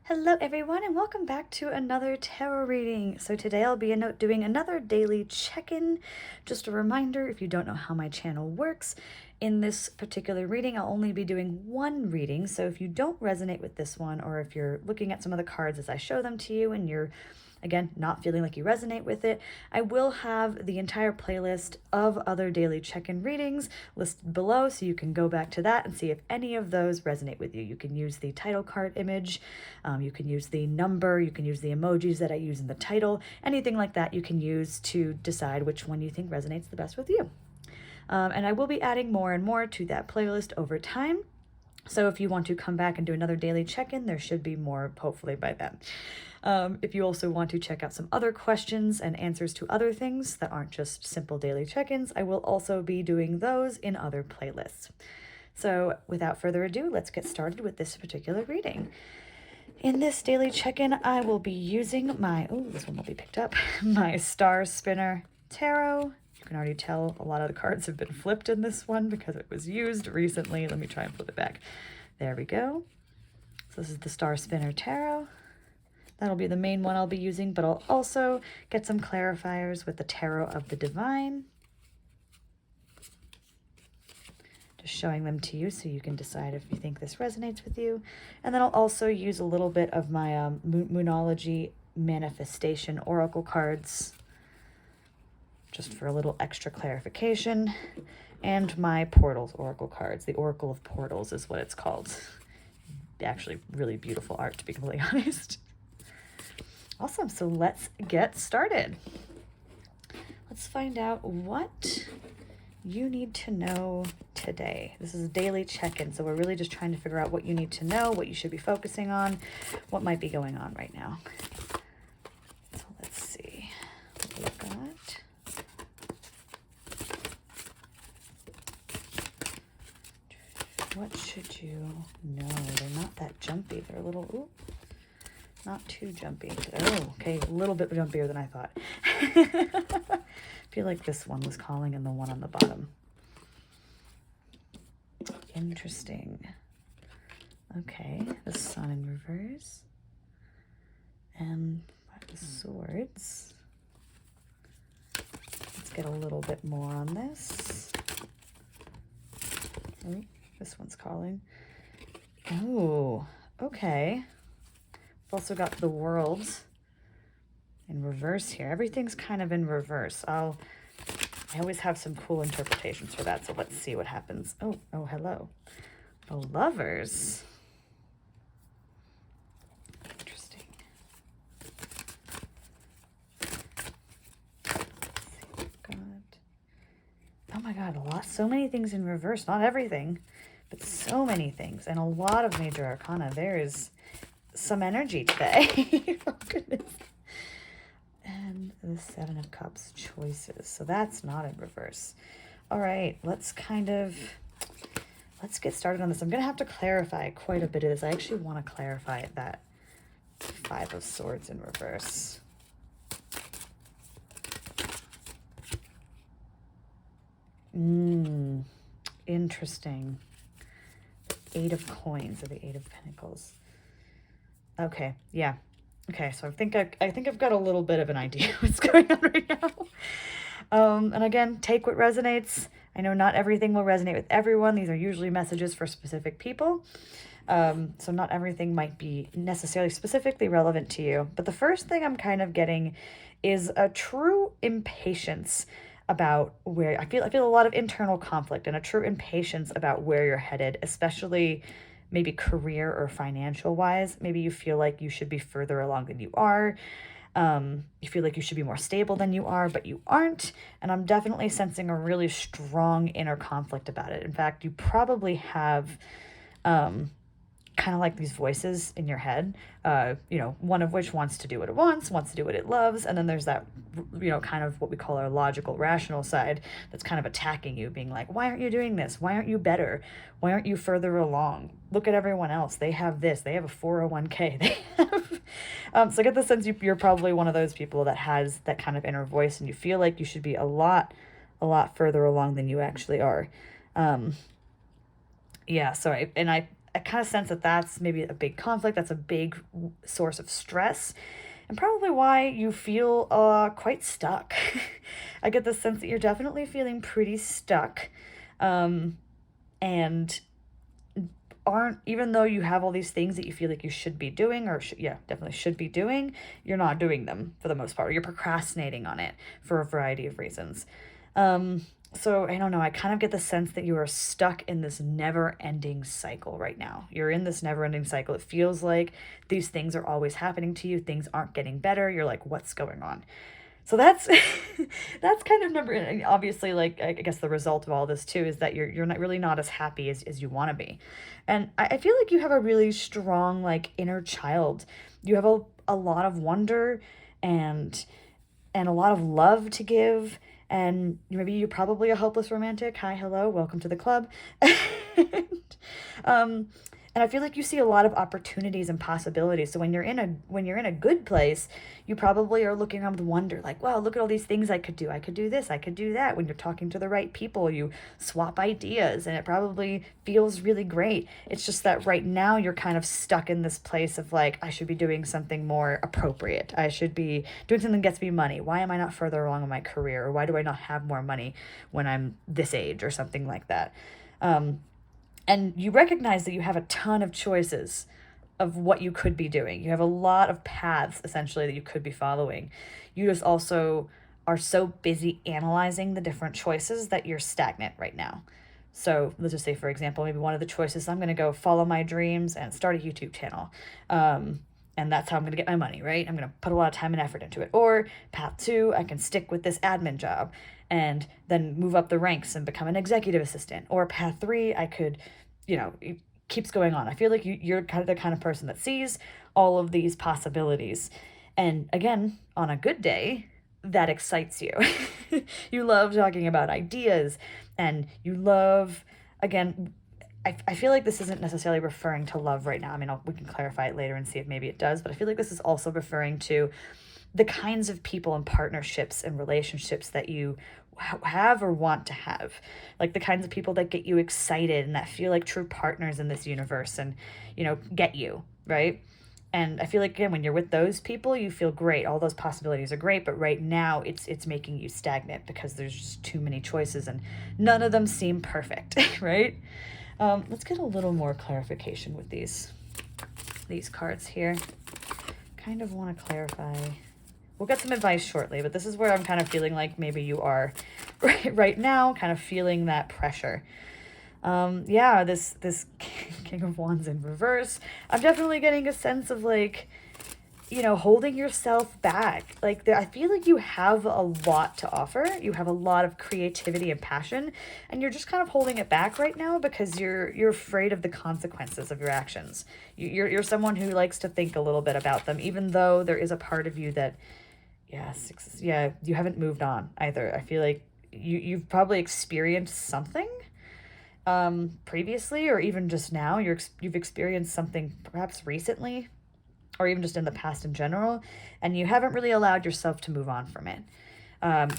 Hello everyone and welcome back to another tarot reading. So today I'll be doing another daily check-in. Just a reminder, if you don't know how my channel works, in this particular reading I'll only be doing one reading. So if you don't resonate with this one, or if you're looking at some of the cards as I show them to you and you're again not feeling like you resonate with it, I will have the entire playlist of other daily check-in readings listed below, so you can go back to that and see if any of those resonate with you. You can use the title card image, you can use the number, you can use the emojis that I use in the title, anything like that you can use to decide which one you think resonates the best with you. And I will be adding more and more to that playlist over time. So if you want to come back and do another daily check-in, there should be more hopefully by then. If you also want to check out some other questions and answers to other things that aren't just simple daily check-ins, I will also be doing those in other playlists. So without further ado, let's get started with this particular reading. In this daily check-in, I will be using my, this one will be picked up, my Star Spinner Tarot. You can already tell a lot of the cards have been flipped in this one because it was used recently. Let me try and flip it back. There we go. So this is the Star Spinner Tarot. That'll be the main one I'll be using, but I'll also get some clarifiers with the Tarot of the Divine. Just showing them to you so you can decide if you think this resonates with you. And then I'll also use a little bit of my Monologue Manifestation Oracle cards, just for a little extra clarification, and my Portals Oracle cards. The Oracle of Portals is what it's called. Actually, really beautiful art, to be completely honest. Awesome, so let's get started. Let's find out what you need to know today. This is a daily check-in, so we're really just trying to figure out what you need to know, what you should be focusing on, what might be going on right now. So let's see what we've got. What should you know? They're not that jumpy. They're a little, not too jumpy. Oh, okay, a little bit jumpier than I thought. I feel like this one was calling and the one on the bottom. Interesting. Okay, the Sun in reverse. And the Swords. Let's get a little bit more on this. Oh, this one's calling. Oh, okay. We've also got the World in reverse here. Everything's kind of in reverse. I always have some cool interpretations for that, so let's see what happens. Oh, hello. The Lovers. Interesting. Let's see what we've got. Oh my God, so many things in reverse. Not everything, but so many things, and a lot of major arcana. There is some energy today. Oh goodness. And the Seven of Cups, choices. So that's not in reverse. All right, let's get started on this. I'm gonna have to clarify quite a bit of this. I actually want to clarify that Five of Swords in reverse. Interesting. Eight of Coins, or the Eight of Pentacles. Okay, yeah. Okay, so I think I've got a little bit of an idea what's going on right now. And again, take what resonates. I know not everything will resonate with everyone. These are usually messages for specific people. So not everything might be necessarily specifically relevant to you. But the first thing I'm kind of getting is a true impatience about where I feel a lot of internal conflict and a true impatience about where you're headed, especially maybe career or financial wise. Maybe you feel like you should be further along than you are. You feel like you should be more stable than you are, but you aren't. And I'm definitely sensing a really strong inner conflict about it. In fact, you probably have kind of like these voices in your head, one of which wants to do what it wants to do what it loves. And then there's that, kind of what we call our logical, rational side that's kind of attacking you, being like, why aren't you doing this? Why aren't you better? Why aren't you further along? Look at everyone else. They have this. They have a 401k. They have... so I get the sense you're probably one of those people that has that kind of inner voice, and you feel like you should be a lot further along than you actually are. Yeah, so I I kind of sense that that's maybe a big conflict. That's a big source of stress, and probably why you feel quite stuck. I get the sense that you're definitely feeling pretty stuck, and aren't, even though you have all these things that you feel like you should be doing, or definitely should be doing, you're not doing them for the most part. You're procrastinating on it for a variety of reasons. So I don't know, I kind of get the sense that you are stuck in this never-ending cycle right now. You're in this never-ending cycle. It feels like these things are always happening to you. Things aren't getting better. You're like, what's going on? So that's that's kind of number, obviously, like, I guess the result of all this too is that you're not really not as happy as you want to be. And I feel like you have a really strong, like, inner child. You have a lot of wonder and a lot of love to give, and maybe you're probably a hopeless romantic. Hi, hello, welcome to the club. and, um, and I feel like you see a lot of opportunities and possibilities. So when you're in a good place, you probably are looking around with wonder, like, wow, look at all these things I could do. I could do this, I could do that. When you're talking to the right people, you swap ideas, and it probably feels really great. It's just that right now you're kind of stuck in this place of like, I should be doing something more appropriate. I should be doing something that gets me money. Why am I not further along in my career? Or why do I not have more money when I'm this age, or something like that? And you recognize that you have a ton of choices of what you could be doing. You have a lot of paths, essentially, that you could be following. You just also are so busy analyzing the different choices that you're stagnant right now. So let's just say, for example, maybe one of the choices, I'm going to go follow my dreams and start a YouTube channel. And that's how I'm going to get my money, right? I'm going to put a lot of time and effort into it. Or path 2, I can stick with this admin job and then move up the ranks and become an executive assistant. Or path 3, I could, it keeps going on. I feel like you're kind of the kind of person that sees all of these possibilities. And again, on a good day, that excites you. You love talking about ideas, and you love, again, I feel like this isn't necessarily referring to love right now. I mean, we can clarify it later and see if maybe it does, but I feel like this is also referring to the kinds of people and partnerships and relationships that you have or want to have, like the kinds of people that get you excited and that feel like true partners in this universe and, get you, right? And I feel like, again, when you're with those people, you feel great. All those possibilities are great, but right now it's making you stagnant because there's just too many choices and none of them seem perfect, right? Let's get a little more clarification with these cards here. Kind of want to clarify. We'll get some advice shortly, but this is where I'm kind of feeling like maybe you are right now, kind of feeling that pressure. This King of Wands in reverse. I'm definitely getting a sense of like, holding yourself back. Like, I feel like you have a lot to offer. You have a lot of creativity and passion, and you're just kind of holding it back right now because you're afraid of the consequences of your actions. You're someone who likes to think a little bit about them, even though there is a part of you that, you haven't moved on either. I feel like you've probably experienced something previously, or even just now. You've experienced something perhaps recently, or even just in the past in general, and you haven't really allowed yourself to move on from it.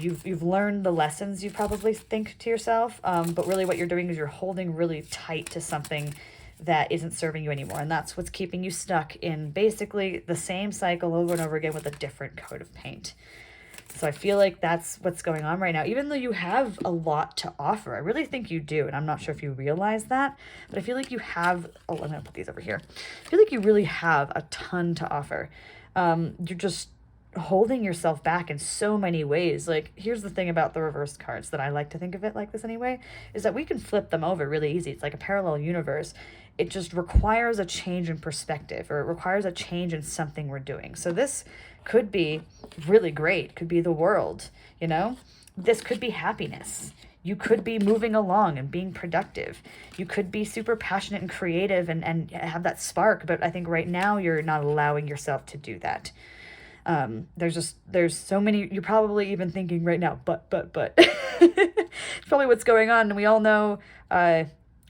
You've learned the lessons, you probably think to yourself, but really what you're doing is you're holding really tight to something that isn't serving you anymore, and that's what's keeping you stuck in basically the same cycle over and over again with a different coat of paint. So I feel like that's what's going on right now, even though you have a lot to offer. I really think you do, and I'm not sure if you realize that, but I feel like you have, I'm going to put these over here. I feel like you really have a ton to offer. You're just holding yourself back in so many ways. Like, here's the thing about the reverse cards that I like to think of it like this anyway, is that we can flip them over really easy. It's like a parallel universe. It just requires a change in perspective, or it requires a change in something we're doing. So this could be really great, could be the world, This could be happiness. You could be moving along and being productive. You could be super passionate and creative and have that spark, but I think right now you're not allowing yourself to do that. There's so many, you're probably even thinking right now, but. It's probably what's going on, and we all know,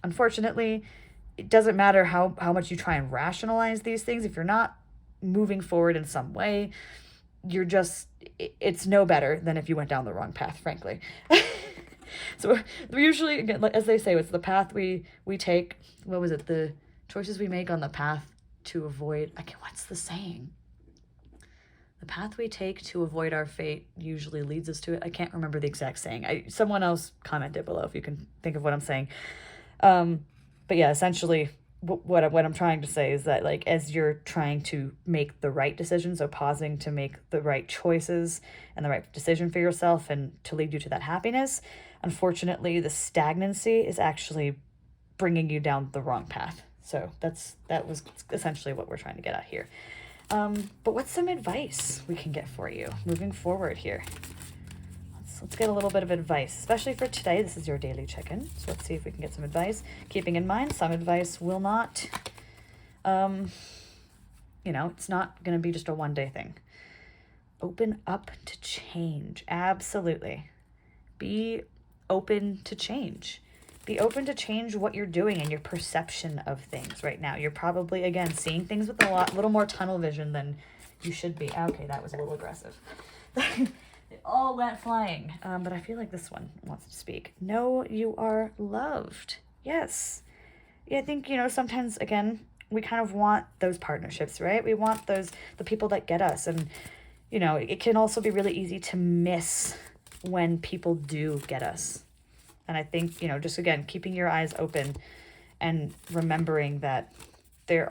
unfortunately, it doesn't matter how much you try and rationalize these things. If you're not moving forward in some way, it's no better than if you went down the wrong path, frankly. So we usually, again, as they say, it's the path we take. What was it? choices we make on the path to avoid, what's the saying? The path we take to avoid our fate usually leads us to it. I can't remember the exact saying. Someone else commented below if you can think of what I'm saying. But yeah, essentially what I'm trying to say is that, like, as you're trying to make the right decisions, so pausing to make the right choices and the right decision for yourself and to lead you to that happiness, unfortunately, the stagnancy is actually bringing you down the wrong path. So that was essentially what we're trying to get at here. But what's some advice we can get for you moving forward here? Let's get a little bit of advice, especially for today. This is your daily check-in. So let's see if we can get some advice. Keeping in mind, some advice will not, it's not going to be just a one-day thing. Open up to change. Absolutely. Be open to change. Be open to change what you're doing and your perception of things right now. You're probably, again, seeing things with a little more tunnel vision than you should be. Okay, that was a little aggressive. It all went flying. But I feel like this one wants to speak. Know you are loved. Yes. Yeah, I think, sometimes, again, we kind of want those partnerships, right? We want the people that get us. And, it can also be really easy to miss when people do get us. And I think, just again, keeping your eyes open and remembering that there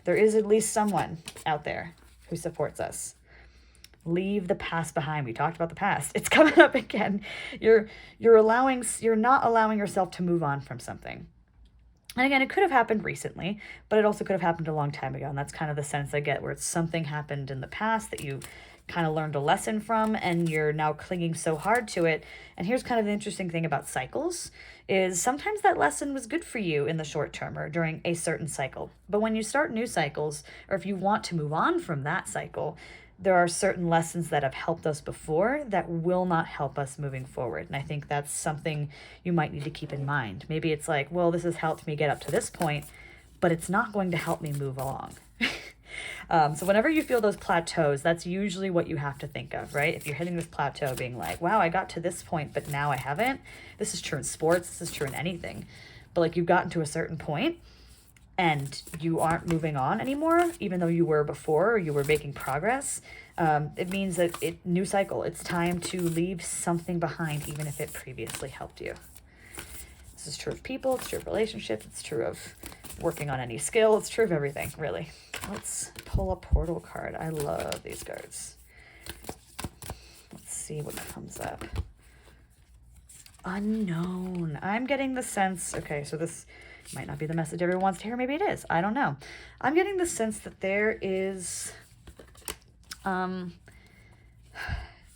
is at least someone out there who supports us. Leave the past behind. We talked about the past. It's coming up again. You're not allowing yourself to move on from something. And again, it could have happened recently, but it also could have happened a long time ago. And that's kind of the sense I get, where it's something happened in the past that you kind of learned a lesson from, and you're now clinging so hard to it. And here's kind of the interesting thing about cycles is sometimes that lesson was good for you in the short term or during a certain cycle. But when you start new cycles, or if you want to move on from that cycle, there are certain lessons that have helped us before that will not help us moving forward. And I think that's something you might need to keep in mind. Maybe it's like, well, this has helped me get up to this point, but it's not going to help me move along. So whenever you feel those plateaus, that's usually what you have to think of, right? If you're hitting this plateau being like, wow, I got to this point, but now I haven't. This is true in sports. This is true in anything. But like, you've gotten to a certain point and you aren't moving on anymore, even though you were before, or you were making progress. It means that new cycle. It's time to leave something behind, even if it previously helped you. This is true of people. It's true of relationships. It's true of working on any skill. It's true of everything, really. Let's pull a portal card. I love these cards. Let's see what comes up. Unknown. I'm getting the sense, okay, so this might not be the message everyone wants to hear. Maybe it is. I don't know. I'm getting the sense that there is,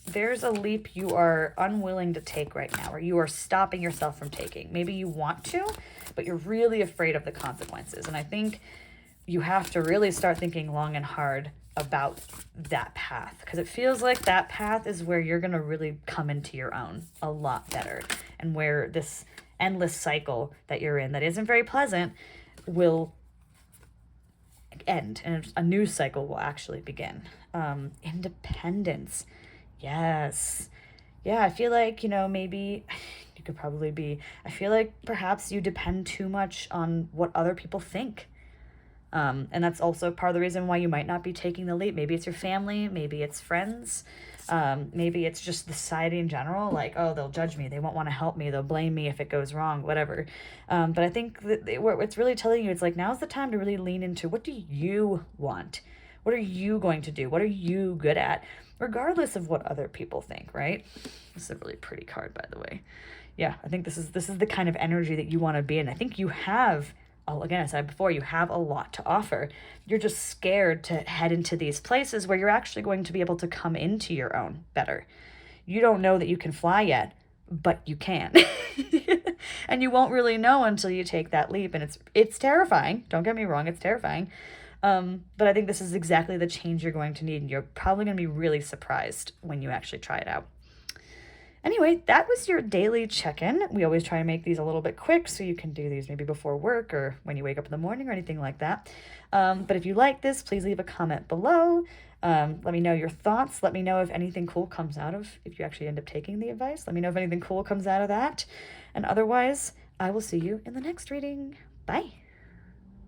there's a leap you are unwilling to take right now, or you are stopping yourself from taking. Maybe you want to, but you're really afraid of the consequences. And I think you have to really start thinking long and hard about that path, because it feels like that path is where you're going to really come into your own a lot better, and where this endless cycle that you're in that isn't very pleasant will end and a new cycle will actually begin. Independence. Yes. Yeah, I feel like, maybe you could probably be, I feel like perhaps you depend too much on what other people think. And that's also part of the reason why you might not be taking the leap. Maybe it's your family, maybe it's friends, maybe it's just the society in general, like, oh, they'll judge me, they won't want to help me, they'll blame me if it goes wrong, whatever. But I think that what it's really telling you, it's like, now's the time to really lean into, what do you want? What are you going to do? What are you good at? Regardless of what other people think, right? This is a really pretty card, by the way. Yeah, I think this is the kind of energy that you want to be in. I think you have, again, I said before, you have a lot to offer. You're just scared to head into these places where you're actually going to be able to come into your own better. You don't know that you can fly yet, but you can. And you won't really know until you take that leap. And it's terrifying. Don't get me wrong, it's terrifying. But I think this is exactly the change you're going to need. And you're probably going to be really surprised when you actually try it out. Anyway, that was your daily check-in. We always try to make these a little bit quick so you can do these maybe before work or when you wake up in the morning or anything like that. But if you like this, please leave a comment below. Let me know your thoughts. Let me know if anything cool comes out of, if you actually end up taking the advice. Let me know if anything cool comes out of that. And otherwise, I will see you in the next reading. Bye.